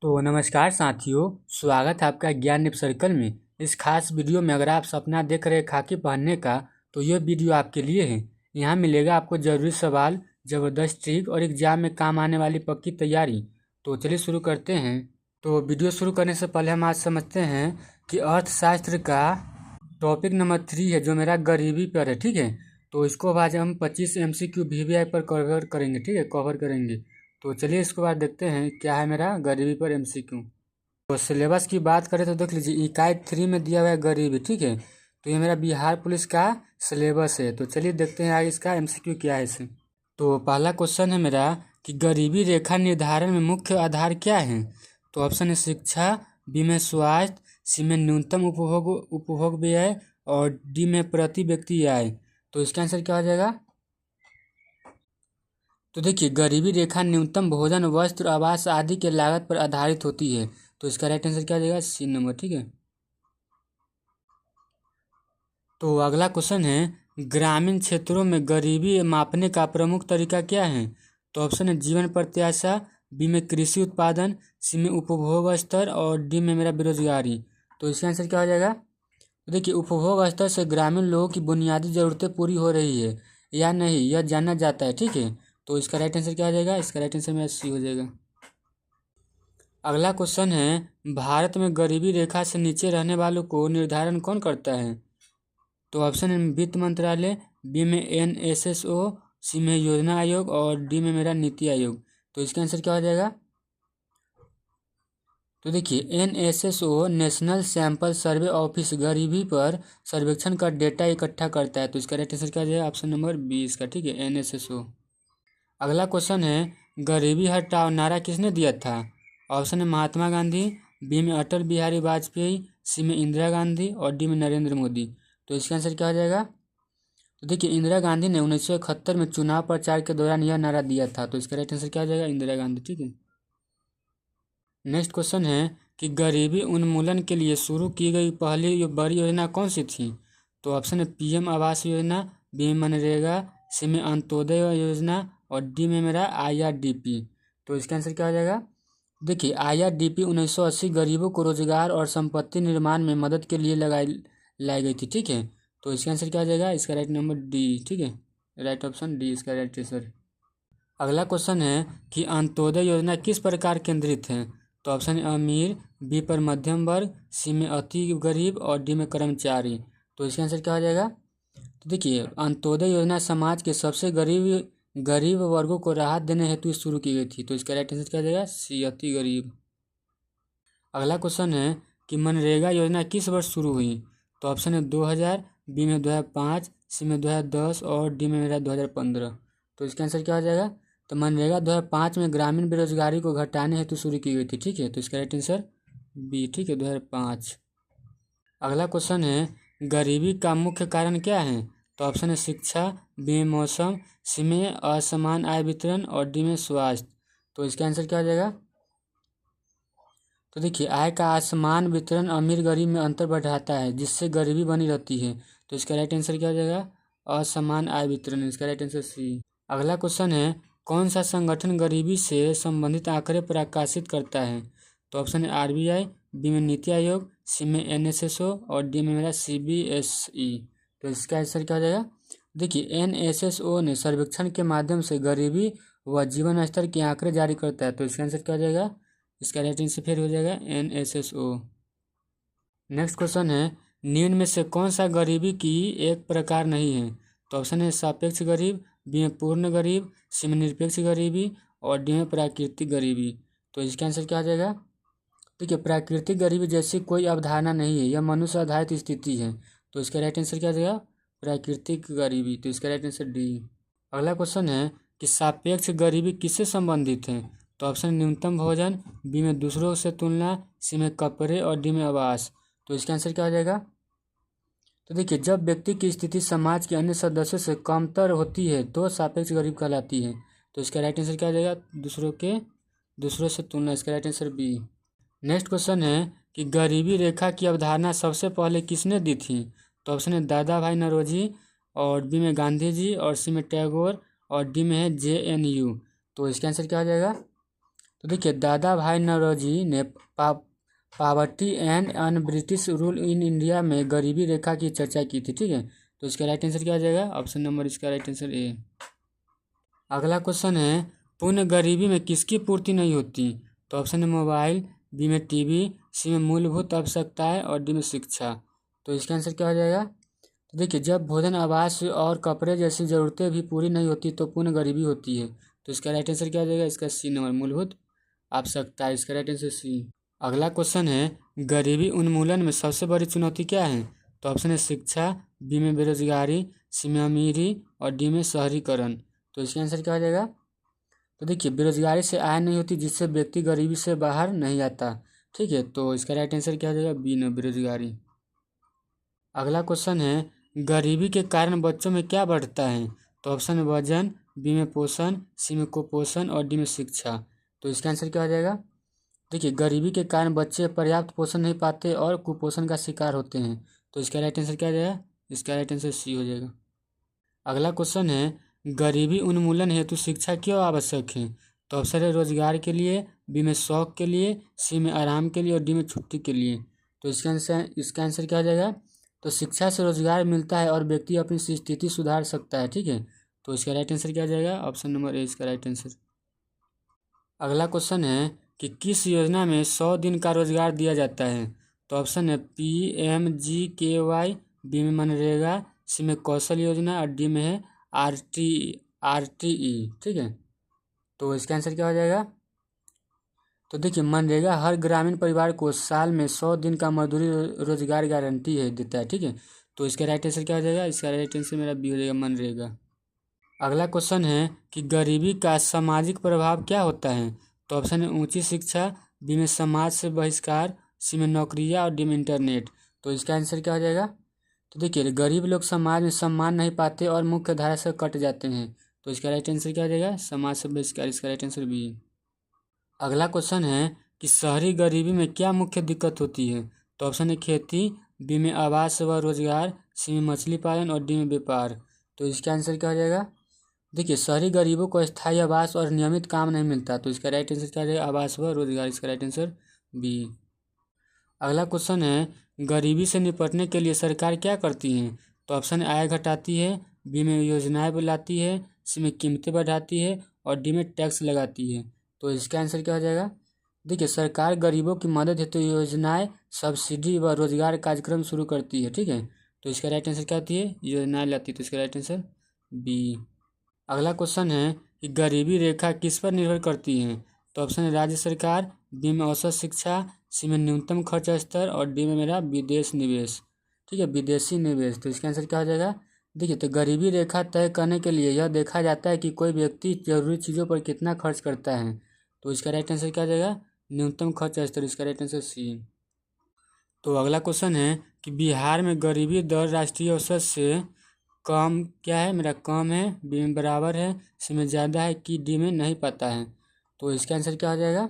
तो नमस्कार साथियों, स्वागत है आपका ज्ञान निप सर्कल में। इस खास वीडियो में अगर आप सपना देख रहे हैं खाकी पहनने का, तो यह वीडियो आपके लिए है। यहाँ मिलेगा आपको जरूरी सवाल, ज़बरदस्त ट्रिक और एग्जाम में काम आने वाली पक्की तैयारी। तो चलिए शुरू करते हैं। तो वीडियो शुरू करने से पहले हम आज समझते हैं कि अर्थशास्त्र का टॉपिक नंबर 3 है, जो मेरा गरीबी पर है। ठीक है, तो इसको आज हम 25 MCQ VVI पर कवर करेंगे। ठीक है, कवर करेंगे। तो चलिए इसके बाद देखते हैं क्या है मेरा गरीबी पर MCQ। तो सिलेबस की बात करें तो देख लीजिए, इकाई 3 में दिया हुआ है गरीबी। ठीक है, तो ये मेरा बिहार पुलिस का सिलेबस है। तो चलिए देखते हैं आगे इसका MCQ क्या है इसे। तो पहला क्वेश्चन है मेरा कि गरीबी रेखा निर्धारण में मुख्य आधार क्या है। तो ऑप्शन है शिक्षा, बी में स्वास्थ्य, सी में न्यूनतम उपभोग व्यय और डी में प्रति व्यक्ति आय। तो इसका आंसर क्या हो जाएगा। तो देखिए, गरीबी रेखा न्यूनतम भोजन, वस्त्र, आवास आदि के लागत पर आधारित होती है। तो इसका राइट आंसर क्या हो जाएगा, सी नंबर। ठीक है, तो अगला क्वेश्चन है ग्रामीण क्षेत्रों में गरीबी मापने का प्रमुख तरीका क्या है। तो ऑप्शन है जीवन प्रत्याशा, बी में कृषि उत्पादन, सी में उपभोग स्तर और डी में मेरा बेरोजगारी। तो इसका आंसर क्या हो जाएगा। तो देखिए, उपभोग स्तर से ग्रामीण लोगों की बुनियादी जरूरतें पूरी हो रही है या नहीं, यह जानना जाता है। ठीक है, तो इसका राइट आंसर क्या हो जाएगा। इसका राइट आंसर मेरा सी हो जाएगा। अगला क्वेश्चन है भारत में गरीबी रेखा से नीचे रहने वालों को निर्धारण कौन करता है। तो ऑप्शन है वित्त मंत्रालय, बी में NSSO, सी में योजना आयोग और डी में मेरा नीति आयोग। तो इसका आंसर क्या हो जाएगा। तो देखिए, NSSO national sample survey office गरीबी पर सर्वेक्षण का डेटा इकट्ठा करता है। तो इसका राइट आंसर क्या हो जाएगा, ऑप्शन नंबर 20 का। ठीक है, NSSO। अगला क्वेश्चन है गरीबी हटाओ नारा किसने दिया था। ऑप्शन है महात्मा गांधी, बी में अटल बिहारी वाजपेयी, सी में इंदिरा गांधी और डी में नरेंद्र मोदी। तो इसका आंसर क्या हो जाएगा। तो देखिए, इंदिरा गांधी ने 1971 में चुनाव प्रचार के दौरान यह नारा दिया था। तो इसका राइट आंसर क्या हो जाएगा, इंदिरा गांधी। ठीक है, नेक्स्ट क्वेश्चन है कि गरीबी उन्मूलन के लिए शुरू की गई पहली बड़ी योजना कौन सी थी। तो ऑप्शन है PM आवास योजना, बी में मनरेगा, सी में अंत्योदय योजना और डी में मेरा IRDP। तो इसका आंसर क्या हो जाएगा। देखिए, IRDP 1980 गरीबों को रोजगार और संपत्ति निर्माण में मदद के लिए लाई गई थी। ठीक है, तो इसका आंसर क्या हो जाएगा। इसका राइट नंबर डी। ठीक है, राइट ऑप्शन डी इसका राइट आंसर। अगला क्वेश्चन है कि अंत्योदय योजना किस प्रकार केंद्रित है। तो ऑप्शन है अमीर, बी पर मध्यम वर्ग, सी में अति गरीब और डी में कर्मचारी। तो इसका आंसर क्या हो जाएगा। तो देखिए, अंत्योदय योजना समाज के सबसे गरीब वर्गों को राहत देने हेतु शुरू की गई थी। तो इसका राइट आंसर क्या हो जाएगा, सी अति गरीब। अगला क्वेश्चन है कि मनरेगा योजना किस वर्ष शुरू हुई। तो ऑप्शन है 2000, बी में 2005, सी में 2010 और डी में मेरा 2015। तो इसका आंसर क्या हो जाएगा। तो मनरेगा 2005 में ग्रामीण बेरोजगारी को घटाने हेतु शुरू की गई थी। ठीक है, तो इसका राइट आंसर बी। ठीक है, 2005। अगला क्वेश्चन है गरीबी का मुख्य कारण क्या है। तो ऑप्शन है शिक्षा, बी में मौसम, सी में असमान आय वितरण और डी में स्वास्थ्य। तो इसका आंसर क्या हो जाएगा। तो देखिए, आय का असमान वितरण अमीर गरीब में अंतर बढ़ाता है, जिससे गरीबी बनी रहती है। तो इसका राइट आंसर क्या हो जाएगा, असमान आय वितरण। इसका राइट आंसर सी। अगला क्वेश्चन है कौन सा संगठन गरीबी से संबंधित आंकड़े प्रकाशित करता है। तो ऑप्शन है RBI, बी में नीति आयोग, सी में NSSO और डी में मेरा CBSE। तो इसका आंसर क्या हो जाएगा। देखिए, NSSO ने सर्वेक्षण के माध्यम से गरीबी व जीवन स्तर के आंकड़े जारी करता है। तो इसका आंसर क्या हो जाएगा। इसका राइट आंसर फिर हो जाएगा NSSO। नेक्स्ट क्वेश्चन है निम्न में से कौन सा गरीबी की एक प्रकार नहीं है। तो ऑप्शन है सापेक्ष गरीब, बी में पूर्ण गरीब, सी में निरपेक्ष गरीबी और डी में प्राकृतिक गरीबी। तो इसका आंसर क्या आ जाएगा। देखिए, प्राकृतिक गरीबी जैसी कोई अवधारणा नहीं है, यह मनुष्य आधारित स्थिति है। तो इसका राइट आंसर क्या आ जाएगा, प्राकृतिक गरीबी। तो इसका राइट आंसर डी। अगला क्वेश्चन है कि सापेक्ष गरीबी किससे संबंधित है। तो ऑप्शन न्यूनतम भोजन, बी में दूसरों से तुलना, सी में कपड़े और डी में आवास। तो इसका आंसर क्या हो जाएगा। तो देखिए, जब व्यक्ति की स्थिति समाज के अन्य सदस्यों से कमतर होती है तो सापेक्ष गरीब कहलाती है। तो इसका राइट आंसर क्या हो जाएगा, दूसरों से तुलना। इसका right answer B. Next question है कि गरीबी रेखा की अवधारणा सबसे पहले किसने दी थी। तो ऑप्शन है दादा भाई नौरोजी और बी में गांधी जी और सी में टैगोर और डी में है JNU। तो इसका आंसर क्या हो जाएगा। तो देखिए दादा भाई नौरोजी ने poverty and un British rule in India में गरीबी रेखा की चर्चा की थी, ठीक है। तो इसका राइट आंसर क्या आ जाएगा, ऑप्शन नंबर इसका राइट आंसर ए। अगला क्वेश्चन है पूर्ण गरीबी में किसकी पूर्ति नहीं होती। तो ऑप्शन है मोबाइल, बी में टीवी, सी में मूलभूत आवश्यकताएं और डी में शिक्षा। तो इसका आंसर क्या हो जाएगा। तो देखिए जब भोजन, आवास और कपड़े जैसी ज़रूरतें भी पूरी नहीं होती तो पूर्ण गरीबी होती है। तो इसका राइट आंसर क्या हो जाएगा, इसका सी नंबर मूलभूत आवश्यकता, इसका राइट आंसर सी। अगला क्वेश्चन है गरीबी उन्मूलन में सबसे बड़ी चुनौती क्या है। तो ऑप्शन है शिक्षा, बी में बेरोजगारी, सी में अमीरी और डी में शहरीकरण। तो इसका आंसर क्या हो जाएगा। तो देखिए बेरोजगारी से आय नहीं होती जिससे व्यक्ति गरीबी से बाहर नहीं आता, ठीक है। तो इसका राइट आंसर क्या हो जाएगा, बी में बेरोजगारी। अगला क्वेश्चन है गरीबी के कारण बच्चों में क्या बढ़ता है। तो ऑप्शन है वजन, बी में पोषण, सी में कुपोषण और डी में शिक्षा। तो इसका आंसर क्या हो जाएगा। देखिए गरीबी के कारण बच्चे पर्याप्त पोषण नहीं पाते और कुपोषण का शिकार होते हैं। तो इसका राइट आंसर क्या हो जाएगा, इसका राइट आंसर सी हो जाएगा। अगला क्वेश्चन है गरीबी उन्मूलन हेतु शिक्षा क्यों आवश्यक है। तो ऑप्शन है रोजगार के लिए, बी में शौक के लिए, सी में आराम के लिए और डी में छुट्टी के लिए। तो इसका आंसर क्या हो जाएगा। तो शिक्षा से रोजगार मिलता है और व्यक्ति अपनी स्थिति सुधार सकता है, ठीक है। तो इसका राइट आंसर क्या हो जाएगा, ऑप्शन नंबर ए इसका राइट आंसर। अगला क्वेश्चन है कि किस योजना में 100 दिन का रोजगार दिया जाता है। तो ऑप्शन है PMGKY, बी में मनरेगा, सी में कौशल योजना और डी में है RTE, ठीक है। तो इसका आंसर क्या हो जाएगा। तो देखिए मनरेगा हर ग्रामीण परिवार को साल में 100 दिन का मजदूरी रोजगार गारंटी है देता है, ठीक है। तो इसका राइट आंसर क्या हो जाएगा, इसका राइट आंसर मेरा बी हो जाएगा मनरेगा। अगला क्वेश्चन है कि गरीबी का सामाजिक प्रभाव क्या होता है। तो ऑप्शन है ऊंची शिक्षा, बी में समाज से बहिष्कार, सी में नौकरियां और डी में इंटरनेट। तो इसका आंसर क्या हो जाएगा। तो देखिए गरीब लोग समाज में सम्मान नहीं पाते और मुख्य धारा से कट जाते हैं। तो इसका राइट आंसर क्या हो जाएगा, समाज से बहिष्कार, इसका राइट आंसर बी। अगला क्वेश्चन है कि शहरी गरीबी में क्या मुख्य दिक्कत होती है। तो ऑप्शन है खेती, बी में आवास व रोजगार, सी में मछली पालन और डी में व्यापार। तो इसका आंसर क्या हो जाएगा। देखिए शहरी गरीबों को स्थायी आवास और नियमित काम नहीं मिलता। तो इसका राइट आंसर क्या हो जाएगा, आवास व रोजगार, इसका राइट आंसर बी। अगला क्वेश्चन है गरीबी से निपटने के लिए सरकार क्या करती है। तो ऑप्शन है आय घटाती है, बी में योजनाएं बुलाती है, सी में कीमतें बढ़ाती है और डी में टैक्स लगाती है। तो इसका आंसर क्या हो जाएगा। देखिए सरकार गरीबों की मदद हेतु योजनाएं, सब्सिडी व रोजगार कार्यक्रम शुरू करती है, ठीक है। तो इसका राइट आंसर क्या होती है, योजनाएं लाती है। तो इसका राइट आंसर बी। अगला क्वेश्चन है कि गरीबी रेखा किस पर निर्भर करती है। तो ऑप्शन है राज्य सरकार, बी में औसत शिक्षा, सी में न्यूनतम खर्च स्तर और डी में मेरा विदेश निवेश, ठीक है, विदेशी निवेश। तो इसका आंसर क्या हो जाएगा। देखिए तो गरीबी रेखा तय करने के लिए यह देखा जाता है कि कोई व्यक्ति जरूरी चीज़ों पर कितना खर्च करता है। तो इसका राइट आंसर क्या हो जाएगा, न्यूनतम खर्च स्तर, इसका राइट आंसर सी। तो अगला क्वेश्चन है कि बिहार में गरीबी दर राष्ट्रीय औसत से कम क्या है, मेरा कम है, बी में बराबर है, सी में ज़्यादा है कि डी में नहीं पता है। तो इसका आंसर क्या हो जाएगा।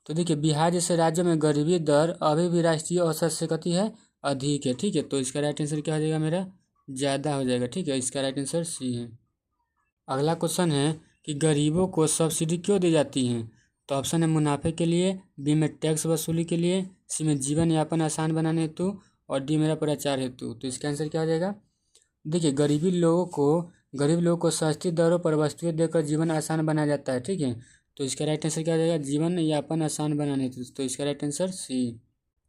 तो देखिए बिहार जैसे राज्यों में गरीबी दर अभी भी राष्ट्रीय औसत से कती है, अधिक है, ठीक है। तो इसका राइट आंसर क्या हो जाएगा, मेरा ज़्यादा हो जाएगा, ठीक है। इसका राइट आंसर सी है। अगला क्वेश्चन है कि गरीबों को सब्सिडी क्यों दी जाती है। तो ऑप्शन है मुनाफे के लिए, बी में टैक्स वसूली के लिए, सी में जीवन यापन आसान बनाने हेतु और डी मेरा प्रचार हेतु। तो इसका आंसर क्या हो जाएगा। देखिए गरीब लोगों को सस्ती दरों पर वस्तुएं देकर जीवन आसान बनाया जाता है, ठीक है। तो इसका राइट आंसर क्या हो जाएगा, जीवन यापन आसान बनाने हेतु। तो इसका राइट आंसर सी।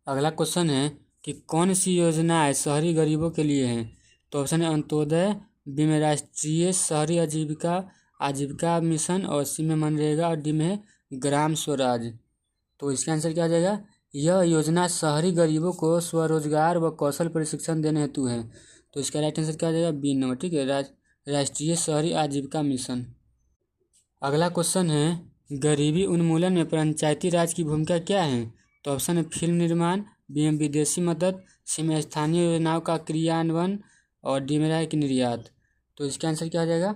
अगला क्वेश्चन है कि कौन सी योजनाएं शहरी गरीबों के लिए हैं। तो ऑप्शन है अंत्योदय, बी में राष्ट्रीय शहरी आजीविका मिशन और सी में मनरेगा और डी में है ग्राम स्वराज। तो इसका आंसर क्या हो जाएगा। यह योजना शहरी गरीबों को स्वरोजगार व कौशल प्रशिक्षण देने हेतु है। तो इसका राइट आंसर क्या हो जाएगा, बी नंबर, ठीक है, राष्ट्रीय शहरी आजीविका मिशन। अगला क्वेश्चन है गरीबी उन्मूलन में पंचायती राज की भूमिका क्या है। तो ऑप्शन है फिल्म निर्माण, बी में विदेशी मदद, सी में स्थानीय योजनाओं का क्रियान्वयन और डी में है कि निर्यात। तो इसका आंसर क्या हो जाएगा।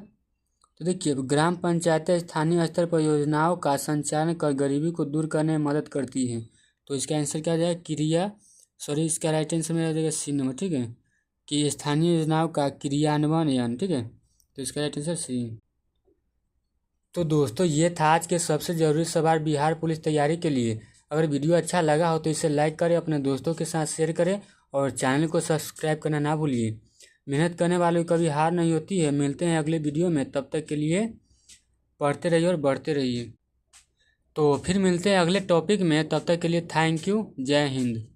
तो देखिए ग्राम पंचायतें स्थानीय स्तर पर योजनाओं का संचालन कर गरीबी को दूर करने में मदद करती है। तो इसका आंसर क्या हो जाएगा, इसका राइट आंसर में आ जाएगा सी नंबर, ठीक है, कि स्थानीय योजनाओं का क्रियान्वयन, ठीक है। तो इसका राइट आंसर सी। तो दोस्तों ये था आज के सबसे ज़रूरी सवाल बिहार पुलिस तैयारी के लिए। अगर वीडियो अच्छा लगा हो तो इसे लाइक करें, अपने दोस्तों के साथ शेयर करें और चैनल को सब्सक्राइब करना ना भूलिए। मेहनत करने वालों की कभी हार नहीं होती है। मिलते हैं अगले वीडियो में, तब तक के लिए पढ़ते रहिए और बढ़ते रहिए। तो फिर मिलते हैं अगले टॉपिक में, तब तक के लिए थैंक यू। जय हिंद।